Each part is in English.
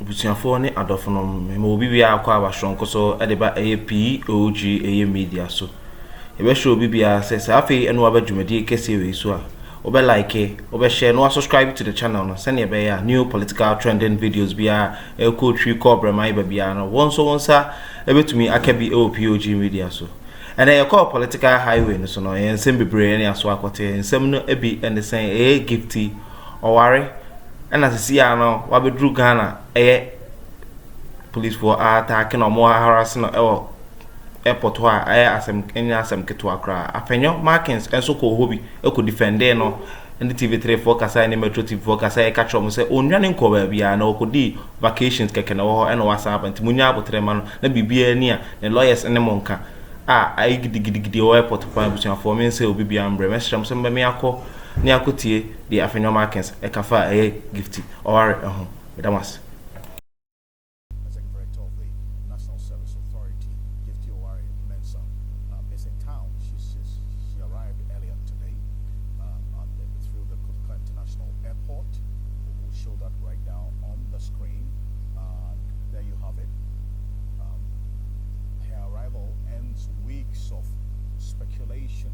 busuafo ne adofo me obi bia akwa abashonko so e de ba POG Media so e be show obi bia say afi eno abadwumadi kese we so a obe like obe share no subscribe to the channel no send be ya new political trending videos bia e ko twi cobre mai ba bia no wonsa e betumi akabi POG Media so and I call political highway no so no yen sem bebre ne aso akote ensem no e bi and say Gifty or worry and as see no wabedru Ghana police for attacking or more harassing or airport wa asem enya asem keto akra Markins enso ko hobi e ko defend no and TV3 for kasa ni Metro TV for kasa e catch am say onwane nko ba bia na okodi vacations keke na wo e no WhatsApp anti munya abotre ma no na bibia ni a the lawyers ene monka ai gidi o airport pa busia for me say obi bia mbre mesram say me akọ ni akotie the Markins e kafa Gifty or damas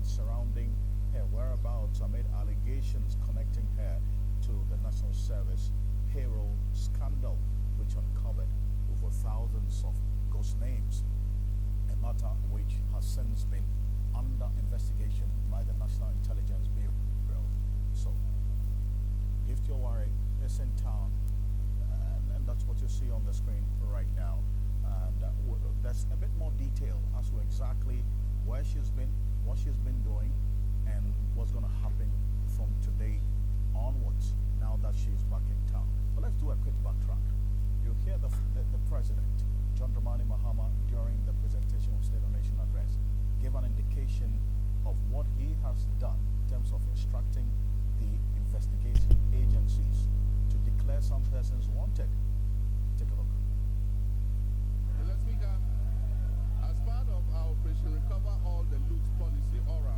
surrounding her whereabouts amid allegations connecting her to the National Service payroll scandal, which uncovered over thousands of ghost names, a matter which has since been under investigation by the National Intelligence Bureau. So, Gifty is in town, and that's what you see on the screen right now. And there's a bit more detail as to exactly where she's been, what she's been doing, and what's going to happen from today onwards now that she's back in town. But let's do a quick backtrack. You hear the president, John Dramani Mahama, during the presentation of State of Nation address, give an indication of what he has done in terms of instructing the investigation agencies to declare some persons wanted. Take a look. Mr. Speaker, as part of our Operation Recover All the Loot policy, ORA,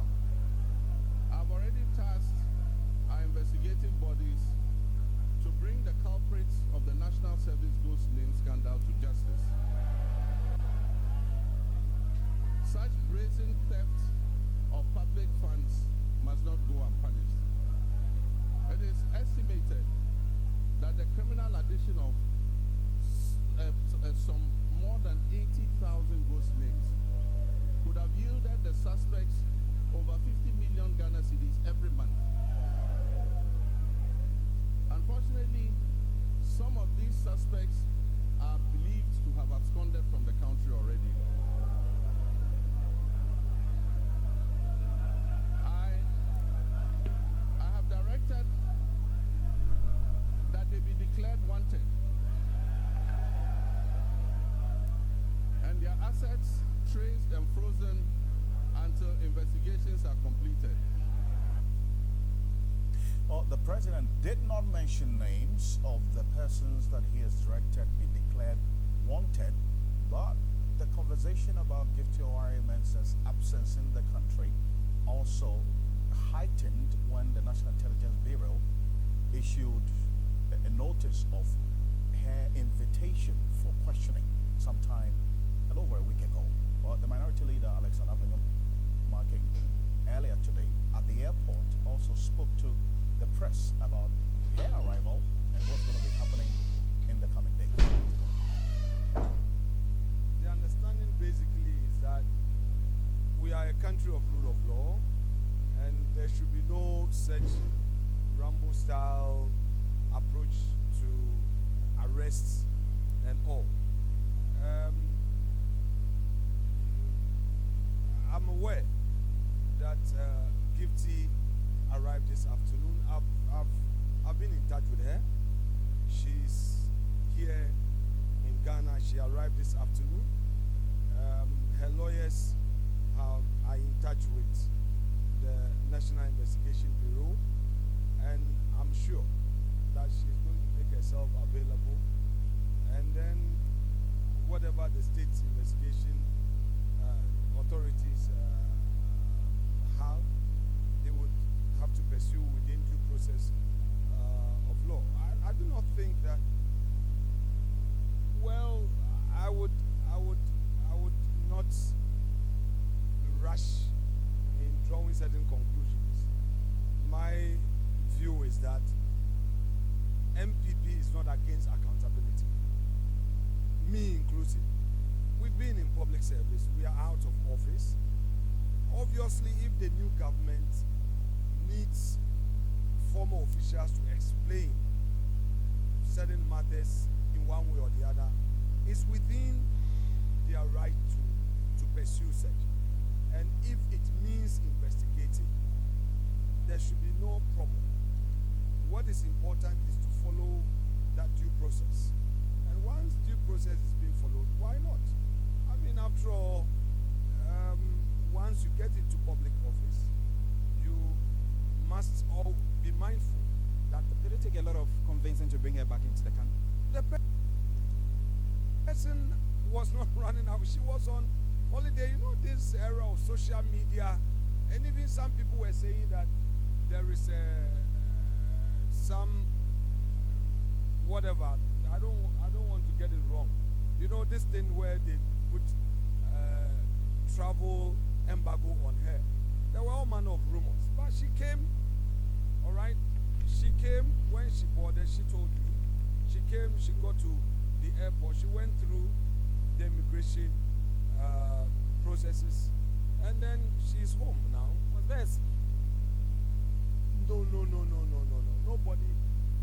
I've already tasked our investigative bodies to bring the culprits of the National Service Ghost Name scandal to justice. Such brazen theft of public funds must not go unpunished. It is estimated that the criminal addition of some more than 80,000 ghost names could have yielded the suspects over 50 million Ghana cedis every month. Unfortunately, some of these suspects are believed to have absconded from the country already. I have directed that they be declared wanted and their assets traced and frozen until investigations are completed. Well, the president did not mention names of the persons that he has directed be declared wanted, but the conversation about Gifty Mensah's absence in the country also heightened when the National Intelligence Bureau issued a notice of her invitation for questioning sometime over a week ago. Well, the minority leader, Alexander Marking, earlier today at the airport also spoke to the press about her arrival and what's going to be happening in the coming days. The understanding basically is that we are a country of rule of law and there should be no such Rambo-style approach to arrests and all. I'm aware that Gifty arrived this afternoon. I've been in touch with her. She's here in Ghana. She arrived this afternoon. Her lawyers are in touch with the National Investigation Bureau, and I'm sure that she's going to make herself available. And then whatever the state investigation authorities have, they would have to pursue within due process of law. I do not think that public service, we are out of office. Obviously, if the new government needs former officials to explain certain matters in one way or the other, it's within their right to pursue such. And if it means investigating, there should be no problem. What is important is to follow that due process. And once due process is being followed, why not? I mean, after all, once you get into public office, you must all be mindful that Did it take a lot of convincing to bring her back into the country? the person was not running out. She was on holiday. You know, this era of social media, and even some people were saying that there is some whatever. I don't want to get it wrong. You know, this thing where they put travel embargo on her. There were all manner of rumors, but she came. All right, she came when she boarded. She told me she came. She got to the airport. She went through the immigration processes, and then she's home now. Was this? No.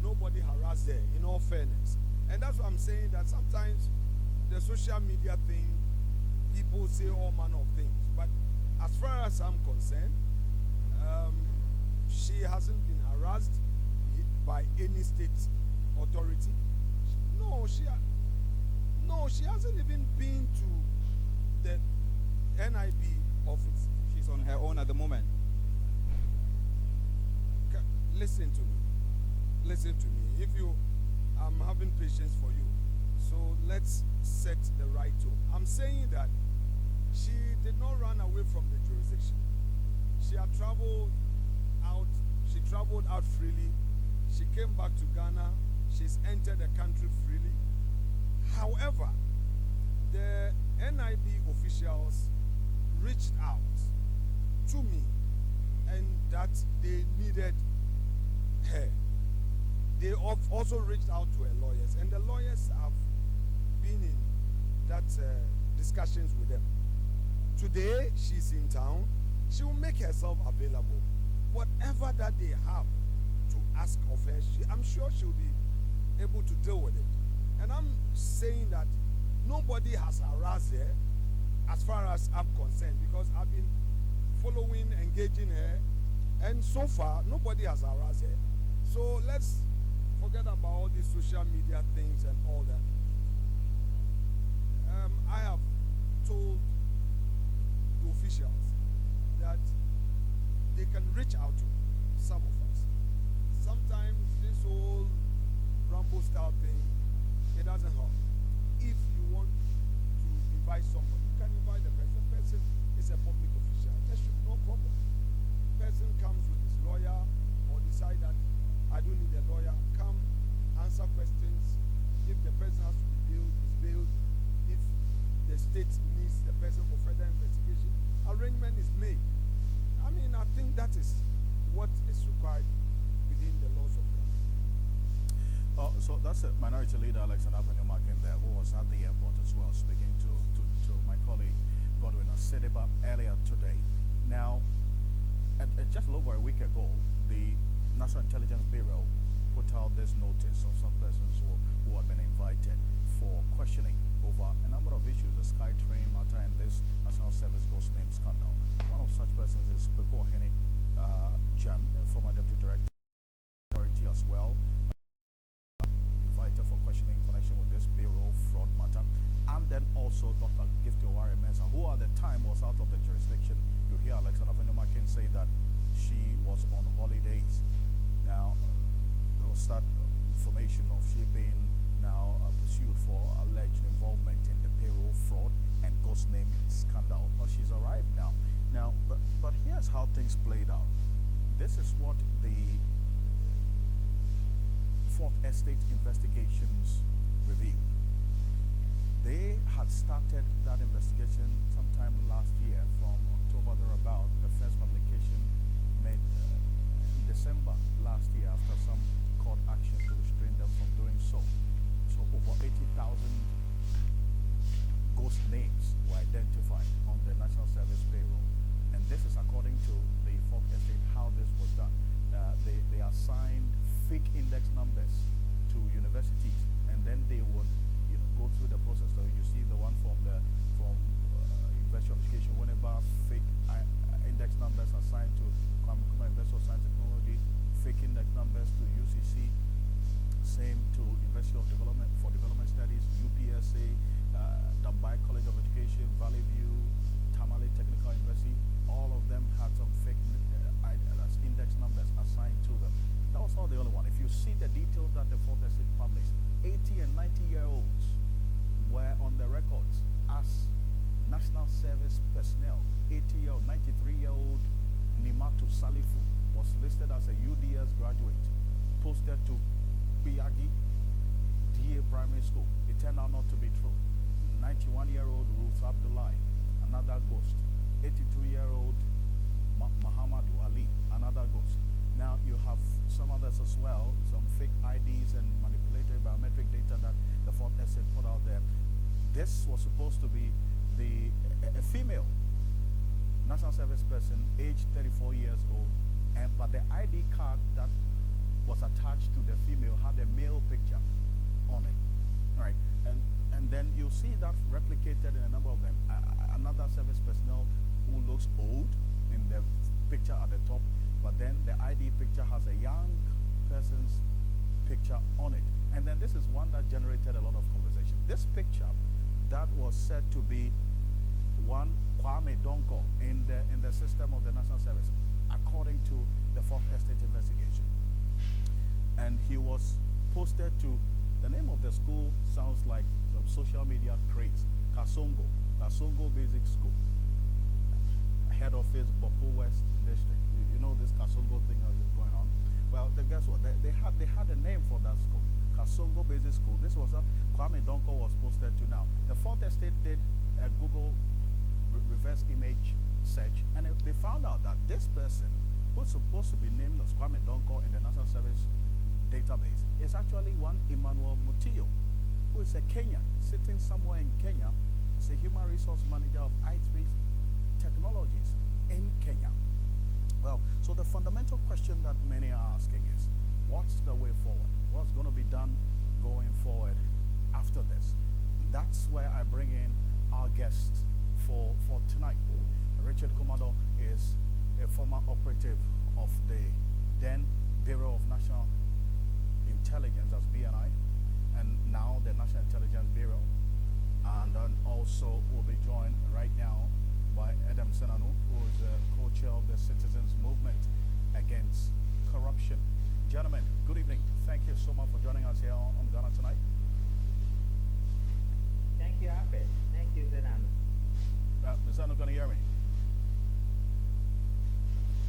Nobody harassed her, in all fairness. And that's what I'm saying, that sometimes the social media thing, people say all manner of things. But as far as I'm concerned, she hasn't been harassed by any state authority. No, she hasn't even been to the NIB office. She's on her own at the moment. Listen to me. If I'm having patience for you, so let's set the right tone. I'm saying that she did not run away from the jurisdiction. She had traveled out. She traveled out freely. She came back to Ghana. She's entered the country freely. However, the NIB officials reached out to me, and that they needed her. They also reached out to her lawyers, and the lawyers have been in that discussions with them. Today, she's in town. She will make herself available. Whatever that they have to ask of her, I'm sure she'll be able to deal with it. And I'm saying that nobody has harassed her as far as I'm concerned, because I've been following, engaging her, and so far, nobody has harassed her. So let's forget about all these social media things and all that. I have told the officials that they can reach out to some of us. Sometimes this whole Rambo style thing, it doesn't help. If you want to invite someone, you can invite the person. The person is a public official. There should be no problem. Person comes with his lawyer, or decide that I don't need a lawyer. Come, answer questions. If the person has to be bailed, he's bailed. If the state needs the person for further investigation, arrangement is made. I mean, I think that is what is required within the laws of God. So that's a Minority Leader Alexander B.N.I there, who was at the airport as well, speaking to my colleague Godwin Asediba earlier today. Now, just a little over a week ago, the National Intelligence Bureau put out this notice of some persons who had been invited for questioning over a number of issues, the SkyTrain matter and this National Service Ghost Name scandal. One of such persons is Pepo Hene Jan, former Deputy Director Authority as well, invited for questioning in connection with this payroll fraud matter. And then also Dr. Gifty, who at the time was out of the jurisdiction. You hear Alexander B.N.I say that she was on holidays. Now, there was that information of she being now pursued for alleged involvement in the payroll fraud and ghost name scandal. But she's arrived now. But here's how things played out. This is what the Fourth Estate investigations revealed. They had started that investigation sometime last year, from October thereabout. The first publication made in December last year after some court action to restrain them from doing so. So over 80,000 ghost names were identified school. It turned out not to be true. 91-year-old Ruth Abdullahi, another ghost. 82-year-old Mahama Ali, another ghost. Now you have some others as well, some fake IDs and manipulated biometric data that the fourth estate put out there. This was supposed to be a female national service person, aged 34 years old, but the ID card that was attached to the female had a male picture on it, right? And then you see that replicated in a number of them. Another service personnel who looks old in the picture at the top, but then the ID picture has a young person's picture on it. And then this is one that generated a lot of conversation. This picture that was said to be one Kwame Donko in the system of the National Service, according to the Fourth Estate investigation. And he was posted to, the name of the school sounds like some social media craze, Kasongo Basic School, head office, Boko West District. You know this Kasongo thing has been going on. Well, guess what? They had a name for that school, Kasongo Basic School. This was Kwame Donko was posted to now. The Fourth Estate did a Google reverse image search, and they found out that this person, who's supposed to be named as Kwame Donko in the National Service database, is actually one Emmanuel Mutillo, who is a Kenyan, sitting somewhere in Kenya as a human resource manager of I3 Technologies in Kenya. Well, so the fundamental question that many are asking is, what's the way forward? What's going to be done going forward after this? That's where I bring in our guests for tonight. Richard Komado is a former operative of the then Bureau of National Intelligence as B.N.I, and now the National Intelligence Bureau. And then also will be joined right now by Adam Senanu, who is the co-chair of the Citizens Movement Against Corruption. Gentlemen, good evening. Thank you so much for joining us here on Ghana Tonight. Thank you, Alfred. Thank you, Senanu. Ms. Senanu, can you hear me?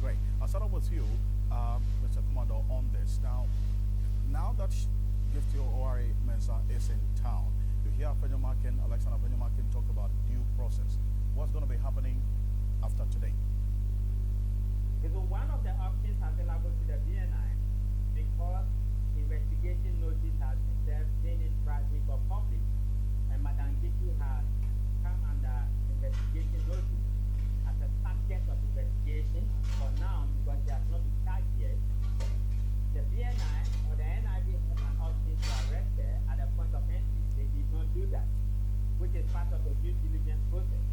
Great. I'll start off with you, Mr. Komado, on this. Now that Gifty Owari Mensah is in town, you hear Alexander Benjamin talk about due process. What's going to be happening after today? So one of the options available to the B.N.I, because investigation notice has been served, saying it's private or public, and Madam Gifty has come under investigation notice as a subject of investigation for now, because she has not been charged yet. The B.N.I or the NIB has an option to arrest her at the point of entry. They did not do that, which is part of the due diligence process.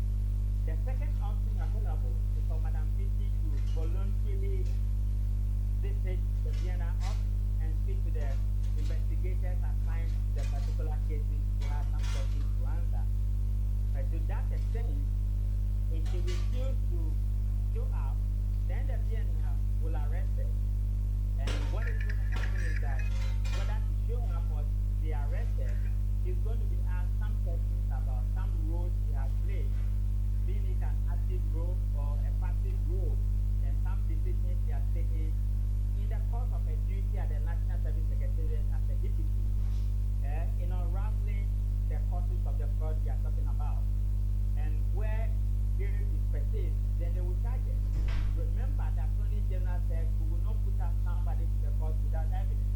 The second option available is for Madam Gifty to voluntarily visit the B.N.I office and speak to the investigators assigned to the particular cases to have some questions to answer. But to that extent, if she refuses to show up, then the B.N.I will arrest her. And what is going to happen is that whether she show up or they arrest her, she's going to be asked some questions about some role she has played, being it an active role or a passive role, and some decisions she has taken in the course of her duty at the National Service Secretariat as a deputy, in unraveling the causes of the fraud we are talking about. And where there is perceived, then they will charge it. Remember that Attorney General said we will not put up somebody to the court without evidence.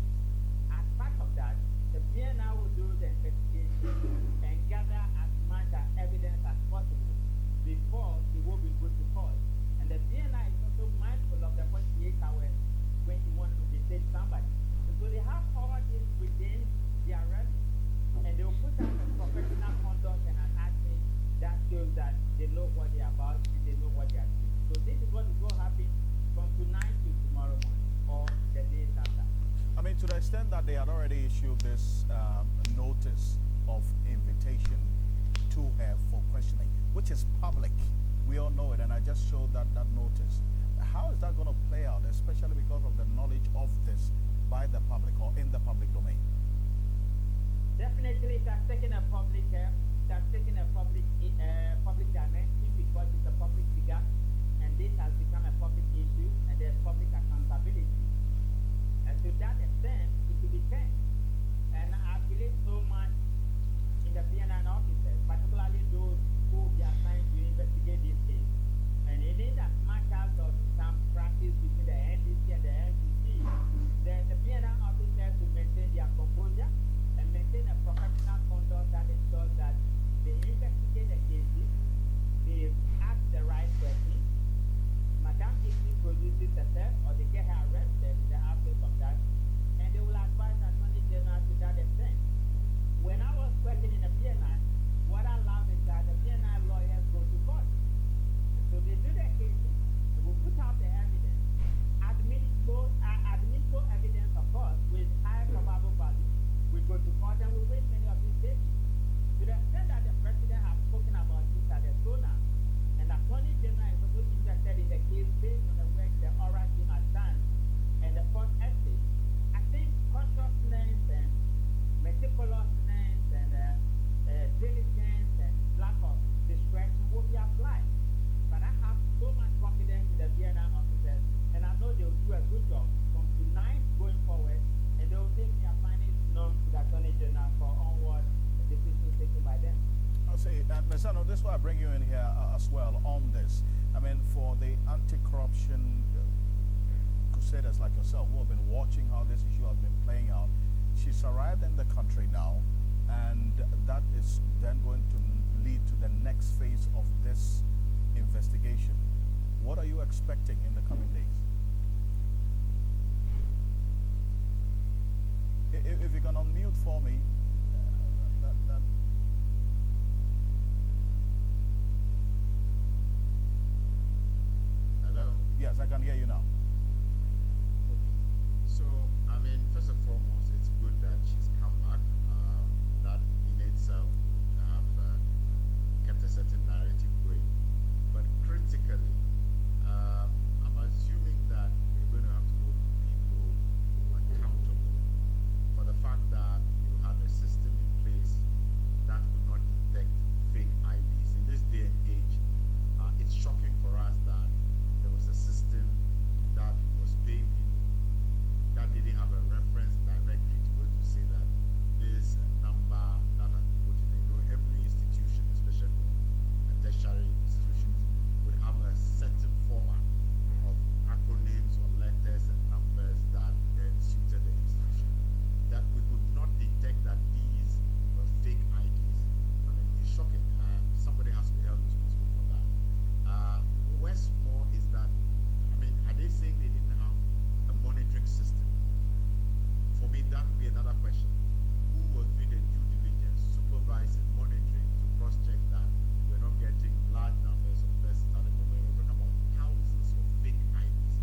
As part of that, the B.N.I will do the investigation and gather as much evidence as possible before it will be put to court. And the B.N.I is also mindful of the 48 hours when you want to visit somebody. So they have all this within their remit, and they will put out a professional conduct and an action that shows that they know what they are about, and they know what they are doing. So this is what is going to happen from tonight to tomorrow morning, or the days after. I mean, to the extent that they had already issued this notice of invitation to her for questioning, which is public. We all know it, and I just showed that notice. How is that going to play out, especially because of the knowledge of this by the public or in the public domain? Definitely, it has taken a public dimension because it's a public figure, and this has become a public issue, and there's public accountability. And to that extent, it will be changed. And I believe so much Minister, no, this is why I bring you in here as well on this. I mean, for the anti-corruption crusaders like yourself who have been watching how this issue has been playing out, she's arrived in the country now, and that is then going to lead to the next phase of this investigation. What are you expecting in the coming days? If you can unmute for me, Hello. Yes, I can hear you now. So, I mean, first and foremost, it's good that she's come back. That in itself would have kept a certain narrative going. But critically, I'm assuming that we're going to have to hold people accountable for the fact that you had a system in place that could not detect fake IDs. In this day and age, it's shocking for us that there was a system that was paved that didn't have a reference directly to go to say that this number that has been put in. You know, every institution, especially tertiary institutions, would have a certain format of acronyms or letters and numbers that then suited the institution. That we could not detect that these were fake IDs. I mean, it's shocking, and somebody has to be held responsible for that. What's more is that, I mean, are they saying they didn't have a monitoring system? For me, that would be another question. Who was doing the due diligence, supervising, monitoring to cross-check that we're not getting large numbers of persons? At the moment, we're talking about thousands of fake IDs.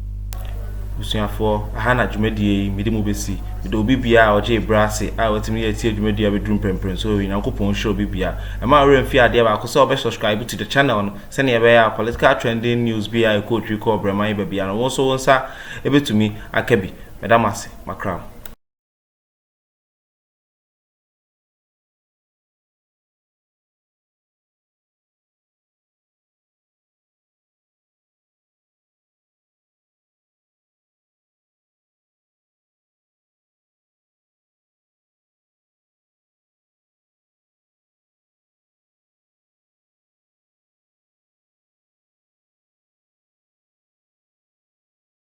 Usiafo ahana dwumadie mede mu besi mede obi bia oje brase a wetimi ye tie dwumadie abedrum prempren so Nyankopon show obi bia ema ore mfi ade ba ko so obe subscribe to the channel no se ne be ya political trending news bia e ko twi ko breman ba bia no wo so wonsa ebetumi akabi medamase makram.